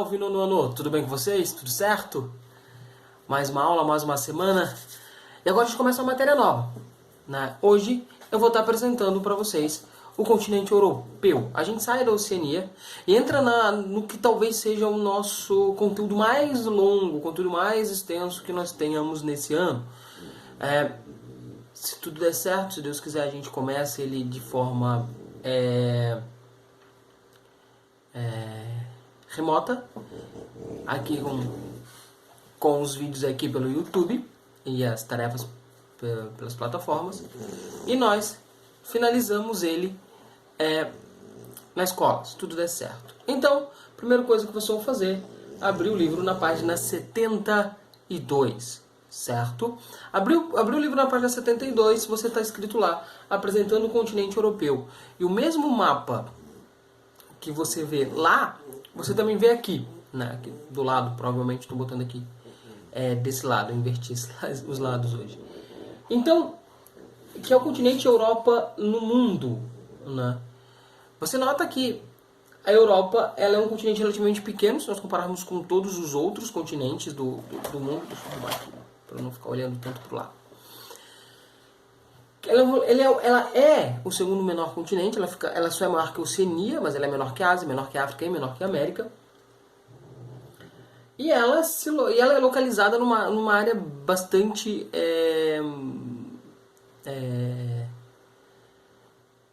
salve, nono! Tudo bem com vocês? Tudo certo? Mais uma aula, mais uma semana. E agora a gente começa uma matéria nova, né? Hoje eu vou estar apresentando para vocês o continente europeu. A gente sai da Oceania e entra no que talvez seja o nosso conteúdo mais longo, o conteúdo mais extenso que nós tenhamos nesse ano. Se tudo der certo, se Deus quiser, a gente começa ele de forma remota, aqui com os vídeos aqui pelo YouTube e as tarefas pelas plataformas, e nós finalizamos ele na escola, se tudo der certo. Então, a primeira coisa que vocês vão fazer é abrir o livro na página 72, certo? Abriu o livro na página 72, você está escrito lá, apresentando o continente europeu. E o mesmo mapa que você vê lá, você também vê aqui, né? Aqui do lado, provavelmente estou botando aqui desse lado, eu inverti os lados hoje. Então, que é o continente Europa no mundo, né? Você nota que a Europa ela é um continente relativamente pequeno, se nós compararmos com todos os outros continentes do mundo. Deixa eu arrumar aqui, para não ficar olhando tanto para o lado. Ela é o segundo menor continente, ela só é maior que a Oceania, mas ela é menor que a Ásia, menor que a África e menor que a América. E ela é localizada numa área bastante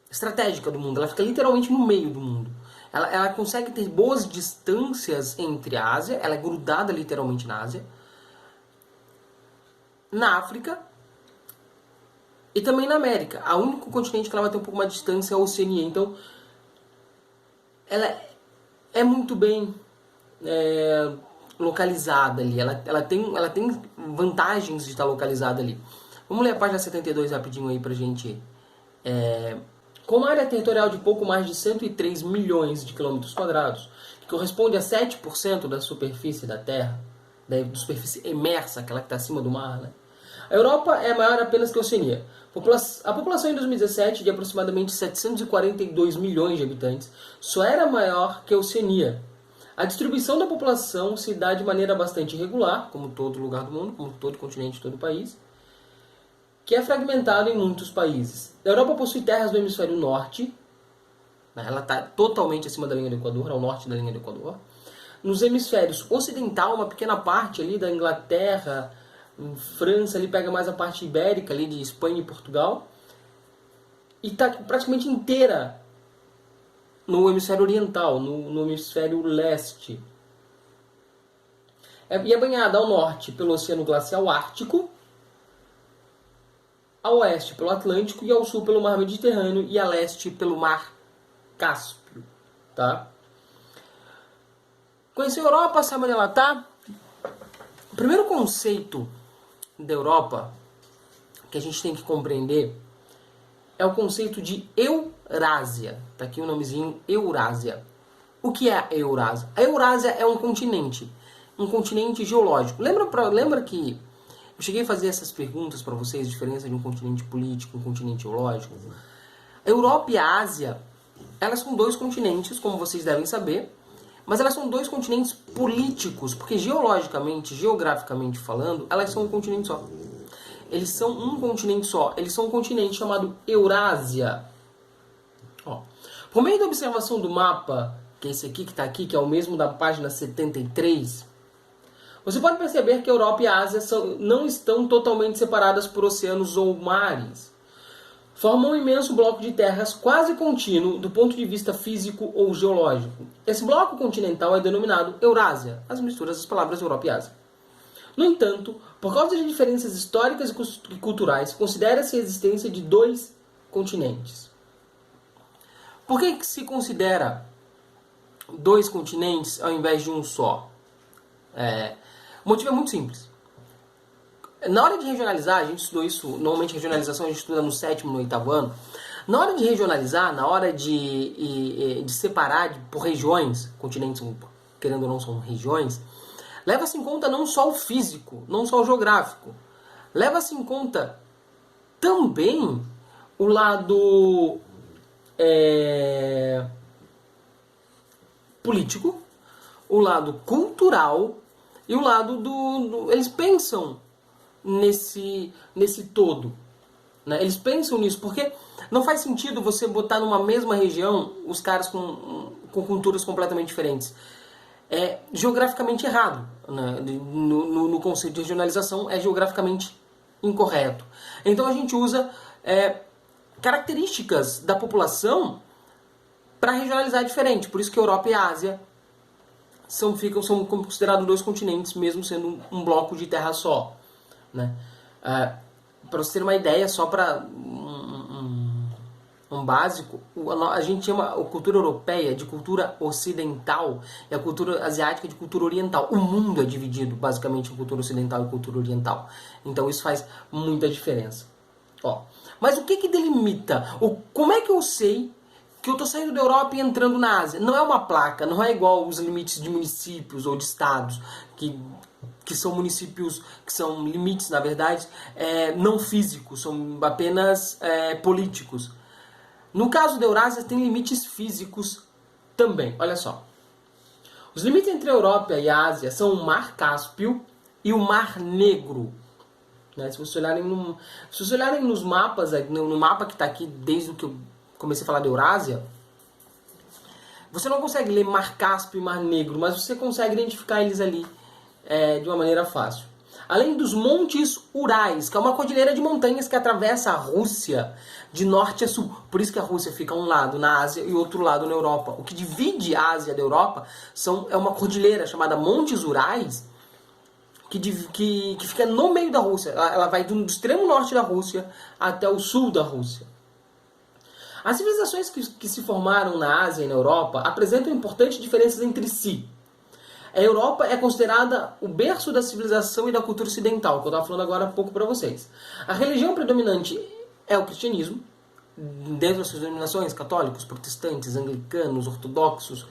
estratégica do mundo. Ela fica literalmente no meio do mundo. Ela consegue ter boas distâncias entre a Ásia, ela é grudada literalmente na Ásia, na África e também na América. O único continente que ela vai ter um pouco mais de distância é a Oceania. Então, ela é muito bem localizada ali. Ela tem vantagens de estar localizada ali. Vamos ler a página 72 rapidinho aí pra gente. Com uma área territorial de pouco mais de 103 milhões de quilômetros quadrados, que corresponde a 7% da superfície da Terra, da superfície emersa, aquela que está acima do mar, né? A Europa é maior apenas que a Oceania. A população em 2017, de aproximadamente 742 milhões de habitantes, só era maior que a Oceania. A distribuição da população se dá de maneira bastante irregular, como todo lugar do mundo, como todo continente, todo país, que é fragmentado em muitos países. A Europa possui terras do hemisfério norte, ela está totalmente acima da linha do Equador, ao norte da linha do Equador. Nos hemisférios ocidental, uma pequena parte ali da Inglaterra, França, ali pega mais a parte ibérica ali de Espanha e Portugal, e está praticamente inteira no hemisfério oriental, no hemisfério leste. E é banhada ao norte pelo Oceano Glacial Ártico, ao oeste pelo Atlântico e ao sul pelo Mar Mediterrâneo e a leste pelo Mar Cáspio, tá? Conhecer a Europa, sabe onde ela está? O primeiro conceito da Europa que a gente tem que compreender é o conceito de Eurásia. Tá aqui o nomezinho Eurásia. O que é a Eurásia? A Eurásia é um continente geológico. Lembra que eu cheguei a fazer essas perguntas para vocês, a diferença de um continente político e um continente geológico? A Europa e a Ásia, elas são dois continentes, como vocês devem saber, mas elas são dois continentes políticos, porque geologicamente, geograficamente falando, elas são um continente só. Eles são um continente só. Eles são um continente chamado Eurásia. Por meio da observação do mapa, que é esse aqui que está aqui, que é o mesmo da página 73, você pode perceber que a Europa e a Ásia não estão totalmente separadas por oceanos ou mares. Formam um imenso bloco de terras quase contínuo do ponto de vista físico ou geológico. Esse bloco continental é denominado Eurásia, as misturas das palavras Europa e Ásia. No entanto, por causa de diferenças históricas e culturais, considera-se a existência de dois continentes. Por que se considera dois continentes ao invés de um só? O motivo é muito simples. Na hora de regionalizar, a gente estudou isso, normalmente regionalização a gente estuda no 7º, no 8º ano. Na hora de regionalizar, na hora de separar por regiões, continentes, querendo ou não, são regiões, leva-se em conta não só o físico, não só o geográfico. Leva-se em conta também o lado político, o lado cultural e o lado eles pensam nesse todo, né? Eles pensam nisso, porque não faz sentido você botar numa mesma região os caras com culturas completamente diferentes. É geograficamente errado, né? No conceito de regionalização é geograficamente incorreto. Então a gente usa características da população para regionalizar diferente. Por isso que a Europa e a Ásia são considerados dois continentes, mesmo sendo um bloco de terra só, né? Para você ter uma ideia, só para um básico, a gente chama a cultura europeia de cultura ocidental e a cultura asiática de cultura oriental. O mundo é dividido basicamente em cultura ocidental e cultura oriental. Então isso faz muita diferença. Mas o que delimita? Como é que eu sei que eu estou saindo da Europa e entrando na Ásia? Não é uma placa, não é igual os limites de municípios ou de estados, que são municípios, que são limites, na verdade, não físicos, são apenas políticos. No caso da Eurásia, tem limites físicos também. Olha só. Os limites entre a Europa e a Ásia são o Mar Cáspio e o Mar Negro. Né? Se vocês olharem nos mapas, no mapa que está aqui desde que eu comecei a falar da Eurásia, você não consegue ler Mar Cáspio e Mar Negro, mas você consegue identificar eles ali de uma maneira fácil. Além dos Montes Urais, que é uma cordilheira de montanhas que atravessa a Rússia de norte a sul. Por isso que a Rússia fica um lado na Ásia e outro lado na Europa. O que divide a Ásia da Europa é uma cordilheira chamada Montes Urais, que fica no meio da Rússia. Ela vai do extremo norte da Rússia até o sul da Rússia. As civilizações que se formaram na Ásia e na Europa apresentam importantes diferenças entre si. A Europa é considerada o berço da civilização e da cultura ocidental, que eu estava falando agora há pouco para vocês. A religião predominante é o cristianismo, dentro das suas denominações, católicos, protestantes, anglicanos, ortodoxos,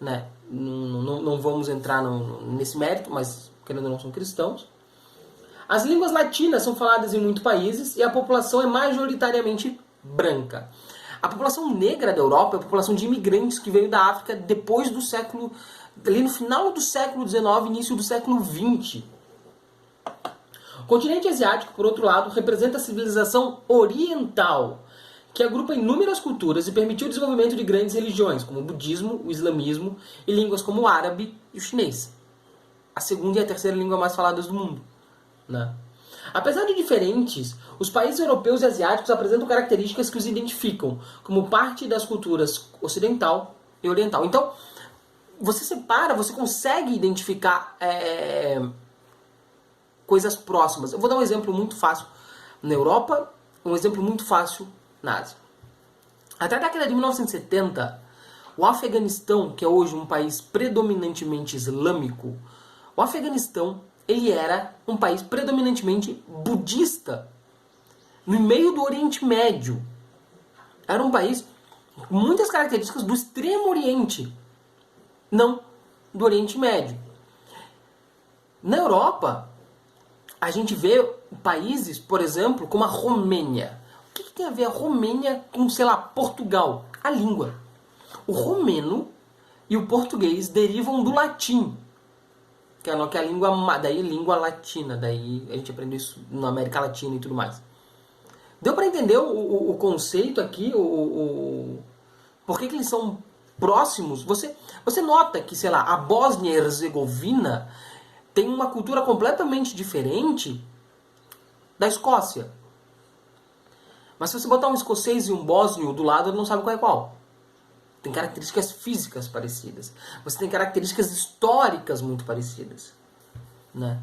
né? Não vamos entrar nesse mérito, mas querendo ou não são cristãos. As línguas latinas são faladas em muitos países e a população é majoritariamente branca. A população negra da Europa é a população de imigrantes que veio da África depois do século, ali no final do século XIX, início do século XX. O continente asiático, por outro lado, representa a civilização oriental, que agrupa inúmeras culturas e permitiu o desenvolvimento de grandes religiões, como o budismo, o islamismo e línguas como o árabe e o chinês. A segunda e a terceira língua mais faladas do mundo, né? Apesar de diferentes, os países europeus e asiáticos apresentam características que os identificam como parte das culturas ocidental e oriental. Então, você separa, você consegue identificar coisas próximas. Eu vou dar um exemplo muito fácil na Europa, um exemplo muito fácil na Ásia. Até a década de 1970, o Afeganistão, que é hoje um país predominantemente islâmico, o Afeganistão ele era um país predominantemente budista, no meio do Oriente Médio. Era um país com muitas características do Extremo Oriente, não do Oriente Médio. Na Europa, a gente vê países, por exemplo, como a Romênia. O que tem a ver a Romênia com, sei lá, Portugal? A língua. O romeno e o português derivam do latim, que é a língua latina, daí a gente aprendeu isso na América Latina e tudo mais. Deu para entender o conceito aqui, por que eles são próximos? Você nota que, sei lá, a Bósnia e Herzegovina tem uma cultura completamente diferente da Escócia. Mas se você botar um escocês e um bósnio do lado, ele não sabe qual é qual. Tem características físicas parecidas. Você tem características históricas muito parecidas, né?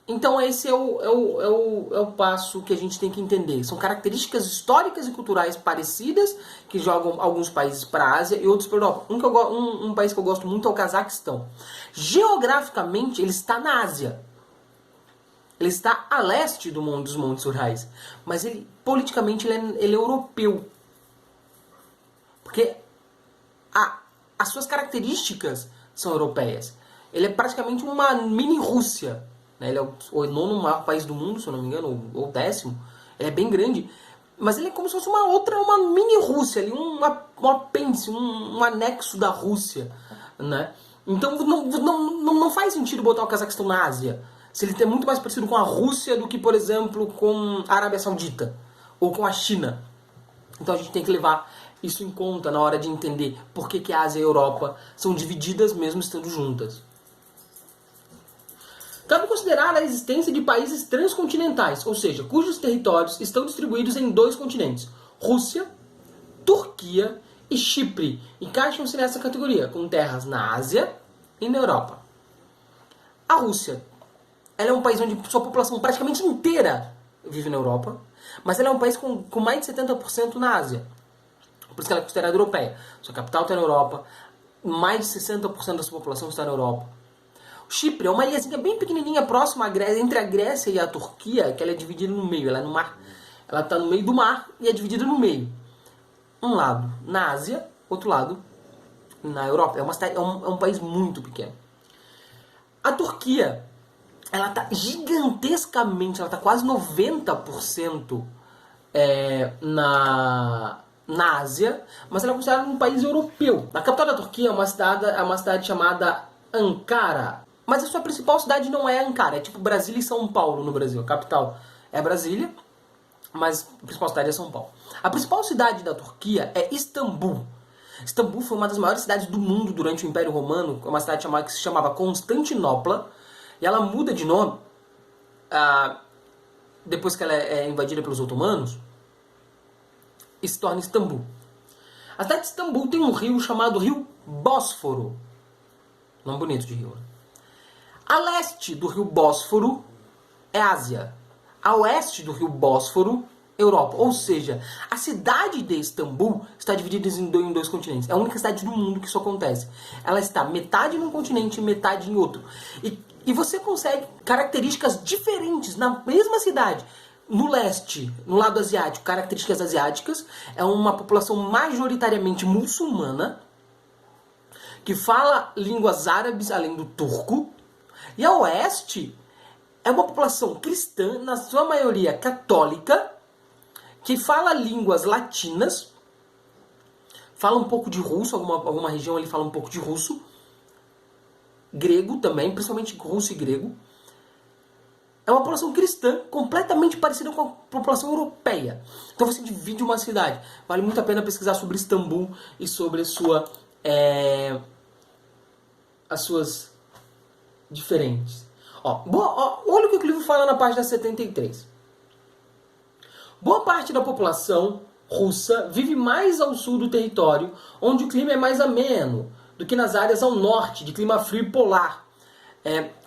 Então esse é o passo que a gente tem que entender. São características históricas e culturais parecidas que jogam alguns países para a Ásia e outros para a Europa. Um país que eu gosto muito é o Cazaquistão. Geograficamente ele está na Ásia. Ele está a leste dos Montes Urais. Mas politicamente ele é europeu. Porque as suas características são europeias. Ele é praticamente uma mini-Rússia. Né? Ele é o nono maior país do mundo, se eu não me engano, ou 10º. Ele é bem grande. Mas ele é como se fosse uma mini-Rússia, ali, um apêndice, um anexo da Rússia. né? Então não faz sentido botar o Cazaquistão na Ásia, se ele é muito mais parecido com a Rússia do que, por exemplo, com a Arábia Saudita ou com a China. Então a gente tem que levar isso em conta na hora de entender por que a Ásia e a Europa são divididas mesmo estando juntas. Cabe considerar a existência de países transcontinentais, ou seja, cujos territórios estão distribuídos em 2 continentes, Rússia, Turquia e Chipre, encaixam-se nessa categoria, com terras na Ásia e na Europa. A Rússia, ela é um país onde sua população praticamente inteira vive na Europa, mas ela é um país com mais de 70% na Ásia. Por isso que ela é considerada europeia. Sua capital está na Europa, mais de 60% da sua população está na Europa. O Chipre é uma ilhazinha bem pequenininha, próxima à Grécia, entre a Grécia e a Turquia, que ela é dividida no meio. Ela é no mar, ela está no meio do mar e é dividida no meio. Um lado na Ásia, outro lado na Europa. É um país muito pequeno. A Turquia, ela está gigantescamente, ela está quase 90% na Ásia, mas ela é considerada um país europeu. A capital da Turquia é uma cidade chamada Ankara. Mas a sua principal cidade não é Ankara, é tipo Brasília e São Paulo no Brasil. A capital é Brasília, mas a principal cidade é São Paulo. A principal cidade da Turquia é Istambul. Istambul foi uma das maiores cidades do mundo durante o Império Romano, uma cidade que se chamava Constantinopla, e ela muda de nome depois que ela é invadida pelos otomanos, e se torna Istambul. A cidade de Istambul tem um rio chamado Rio Bósforo. Nome bonito de rio, né? A leste do rio Bósforo é Ásia. A oeste do rio Bósforo, Europa. Ou seja, a cidade de Istambul está dividida em 2 continentes. É a única cidade do mundo que isso acontece. Ela está metade num continente e metade em outro. E você consegue características diferentes na mesma cidade. No leste, no lado asiático, características asiáticas. É uma população majoritariamente muçulmana, que fala línguas árabes além do turco. E a oeste é uma população cristã, na sua maioria católica, que fala línguas latinas, fala um pouco de russo, alguma região ali fala um pouco de russo, grego também, principalmente russo e grego. É uma população cristã completamente parecida com a população europeia. Então você divide uma cidade. Vale muito a pena pesquisar sobre Istambul e sobre as suas diferentes. Olha o que o livro fala na página 73. Boa parte da população russa vive mais ao sul do território, onde o clima é mais ameno do que nas áreas ao norte, de clima frio e polar.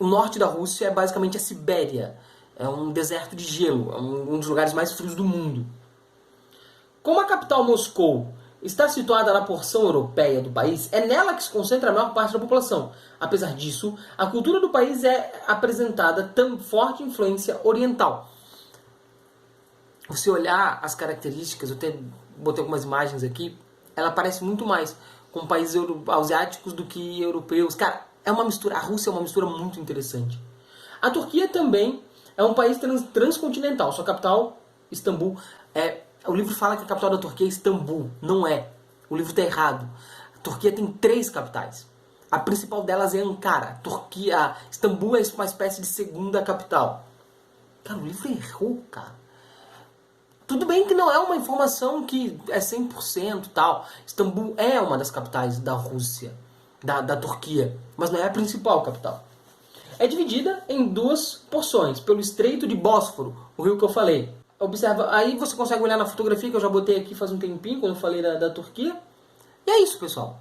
O norte da Rússia é basicamente a Sibéria. É um deserto de gelo, é um dos lugares mais frios do mundo. Como a capital Moscou está situada na porção europeia do país, é nela que se concentra a maior parte da população. Apesar disso, a cultura do país é apresentada com forte influência oriental. Você olhar as características, eu até botei algumas imagens aqui, ela parece muito mais com países asiáticos do que europeus. Cara, é uma mistura, a Rússia é uma mistura muito interessante. A Turquia também é um país transcontinental, sua capital, Istambul, o livro fala que a capital da Turquia é Istambul. Não é. O livro está errado. A Turquia tem 3 capitais. A principal delas é Ankara. Istambul é uma espécie de segunda capital. Cara, o livro errou, cara. Tudo bem que não é uma informação que é 100% tal. Istambul é uma das capitais da Rússia, da Turquia, mas não é a principal capital. É dividida em 2 porções, pelo Estreito de Bósforo, o rio que eu falei. Observa, aí você consegue olhar na fotografia que eu já botei aqui faz um tempinho, quando eu falei da Turquia. E é isso, pessoal.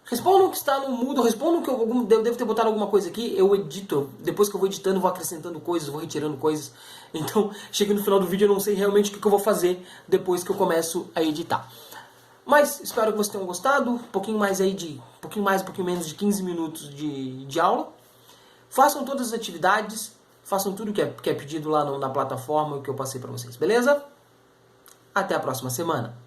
Respondam o que está no mudo, respondam que eu devo ter botado alguma coisa aqui. Eu edito, depois que eu vou editando, vou acrescentando coisas, vou retirando coisas. Então, chega no final do vídeo, eu não sei realmente o que eu vou fazer depois que eu começo a editar. Mas espero que vocês tenham gostado. Um pouquinho menos de 15 minutos de aula. Façam todas as atividades. Façam tudo que é pedido lá na plataforma que eu passei para vocês, beleza? Até a próxima semana.